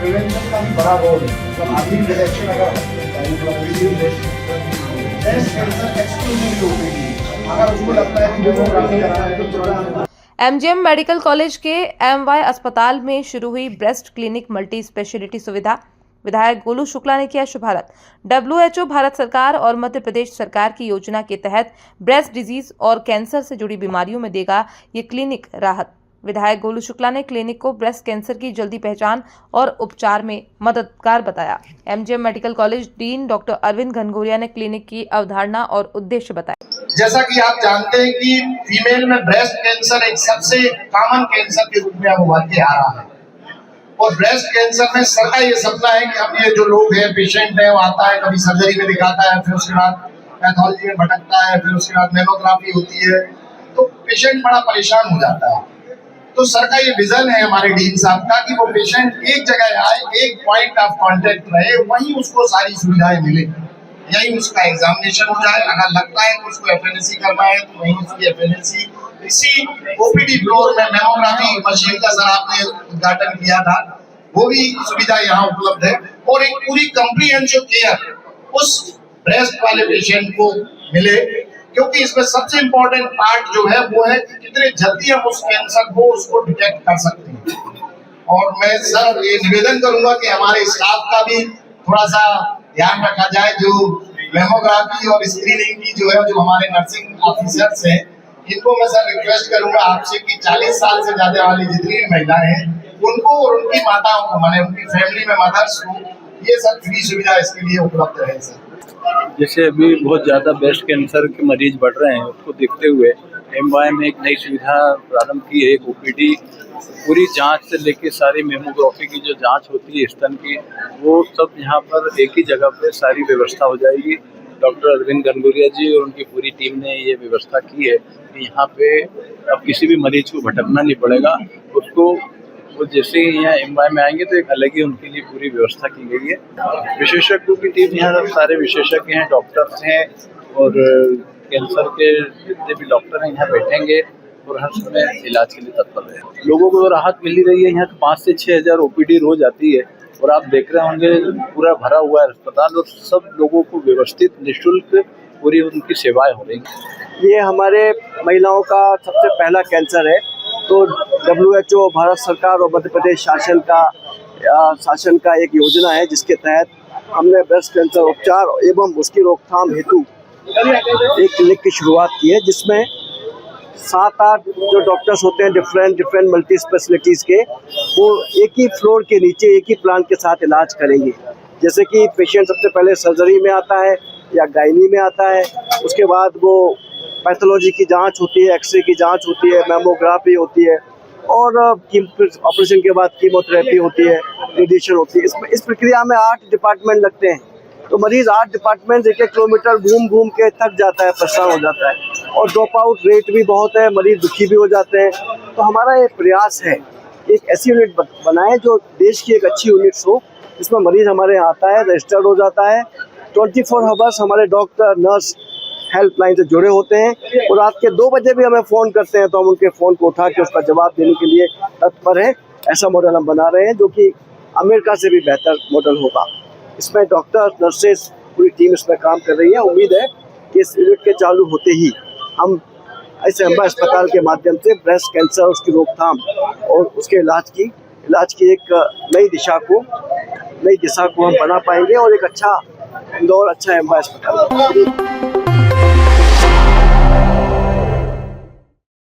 Prevention का भी बड़ा रोल है। मतलब अभी डिटेक्शन अगर अगर उसको लगता है कि मेमोग्राफी कराना है तो थोड़ा एमजीएम मेडिकल कॉलेज के एमवाई अस्पताल में शुरू हुई ब्रेस्ट क्लिनिक मल्टी स्पेशलिटी सुविधा। विधायक गोलू शुक्ला ने किया शुभारंभ। WHO भारत सरकार और मध्य प्रदेश सरकार की योजना के तहत ब्रेस्ट डिजीज और कैंसर से जुड़ी बीमारियों में देगा ये क्लिनिक राहत। विधायक गोलू शुक्ला ने क्लिनिक को ब्रेस्ट कैंसर की जल्दी पहचान और उपचार में मददगार बताया। MGM medical college dean doctor Arvind Ghanghoria ने क्लिनिक की अवधारणा और उद्देश्य बताया। जैसा कि आप जानते हैं कि फीमेल में ब्रेस्ट कैंसर एक सबसे कॉमन कैंसर के रूप में अब उभर के आ रहा है और ब्रेस्ट कैंसर में सबका ये सपना है कि अब ये जो लोग हैं, पेशेंट है, वो आता है, कभी सर्जरी में दिखाता है, फिर उसके बाद पैथोलॉजी में भटकता है, फिर उसके बाद मेमोग्राफी होती है, तो पेशेंट बड़ा परेशान हो जाता है। तो सर का ये विजन है हमारे डीन साहब का कि वो पेशेंट एक जगह आए, एक पॉइंट ऑफ कांटेक्ट रहे, वहीं उसको सारी सुविधाएं मिले, यही उसका एग्जामिनेशन हो जाए। अगर लगता है कि उसको FNAC करना है तो वहीं उसकी FNAC, इसी OPD फ्लोर में मेमोग्राफी मशीन का सर आपने उद्घाटन किया था, वो भी सुविधा यहाँ उपलब्ध है और एक पूरी कॉम्प्रिहेंसिव केयर उस ब्रेस्ट वाले पेशेंट को मिले, क्योंकि इसमें सबसे इम्पोर्टेंट पार्ट जो है वो है कि कितने जल्दी हम उस कैंसर को उसको डिटेक्ट कर सकते हैं। और मैं सर ये निवेदन करूंगा कि हमारे स्टाफ का भी थोड़ा सा ध्यान रखा जाए, जो मेमोग्राफी और स्क्रीनिंग की जो है, जो हमारे नर्सिंग ऑफिसर्स हैं, इनको मैं सर रिक्वेस्ट करूंगा आपसे कि 40 साल से ज्यादा वाली जितनी भी महिलाएं हैं उनको और उनकी माताओं को, माने उनकी फैमिली में मदर्स को, ये सब फ्री सुविधा इसके लिए उपलब्ध रहे सर। जैसे अभी बहुत ज़्यादा ब्रेस्ट कैंसर के मरीज बढ़ रहे हैं, उसको देखते हुए एमवाई में एक नई सुविधा प्रारंभ की है। एक OPD पूरी जांच से लेके सारी मेमोग्राफी की जो जांच होती है स्तन की, वो सब यहाँ पर एक ही जगह पे सारी व्यवस्था हो जाएगी। डॉक्टर अरविंद घनघोरिया जी और उनकी पूरी टीम ने ये व्यवस्था की है कि यहाँ पे अब किसी भी मरीज को भटकना नहीं पड़ेगा। उसको वो जैसे ही यहाँ एमवाई में आएंगे तो एक अलग ही उनके लिए पूरी व्यवस्था की गई है। विशेषज्ञों की टीम यहाँ सारे विशेषज्ञ हैं, डॉक्टर्स हैं और कैंसर के जितने भी डॉक्टर हैं यहाँ बैठेंगे और हर समय इलाज के लिए तत्पर है। लोगों को तो राहत मिल ही रही है। यहाँ 5 से 6 हज़ार OPD रोज आती है और आप देख रहे होंगे पूरा भरा हुआ है अस्पताल और सब लोगों को व्यवस्थित निःशुल्क पूरी उनकी सेवाएं हो रही हैं। ये हमारे महिलाओं का सबसे पहला कैंसर है, तो WHO भारत सरकार और मध्य प्रदेश शासन का एक योजना है जिसके तहत हमने ब्रेस्ट कैंसर उपचार एवं उसकी रोकथाम हेतु एक क्लिनिक की शुरुआत की है, जिसमें 7-8 जो डॉक्टर्स होते हैं डिफरेंट मल्टी स्पेशलिटीज़ के, वो एक ही फ्लोर के नीचे एक ही प्लान के साथ इलाज करेंगे। जैसे कि पेशेंट सबसे पहले सर्जरी में आता है या गायनी में आता है, उसके बाद वो पैथोलॉजी की जांच होती है, एक्सरे की जांच होती है, मेमोग्राफी होती है और ऑपरेशन के बाद कीमोथेरेपी होती है, रेडिएशन होती है। इस प्रक्रिया में 8 डिपार्टमेंट लगते हैं, तो मरीज 8 डिपार्टमेंट 1-1 किलोमीटर घूम के थक जाता है, परेशान हो जाता है और ड्रॉप आउट रेट भी बहुत है, मरीज दुखी भी हो जाते हैं। तो हमारा ये प्रयास है एक ऐसी यूनिट बनाए जो देश की एक अच्छी यूनिट्स हो, जिसमें मरीज हमारे यहाँ आता है, रजिस्टर्ड हो जाता है, 24 आवर्स हमारे डॉक्टर नर्स हेल्पलाइन से जुड़े होते हैं और रात के 2 बजे भी हमें फ़ोन करते हैं तो हम उनके फ़ोन को उठा के उसका जवाब देने के लिए तत्पर हैं। ऐसा मॉडल हम बना रहे हैं जो कि अमेरिका से भी बेहतर मॉडल होगा। इसमें डॉक्टर नर्सेस पूरी टीम इसमें काम कर रही है। उम्मीद है कि इस यूनिट के चालू होते ही हम ऐसे एमवाई अस्पताल के माध्यम से ब्रेस्ट कैंसर, उसकी रोकथाम और उसके इलाज की एक नई दिशा को हम बना पाएंगे और एक अच्छा इंदौर अच्छा एमवाई अस्पताल।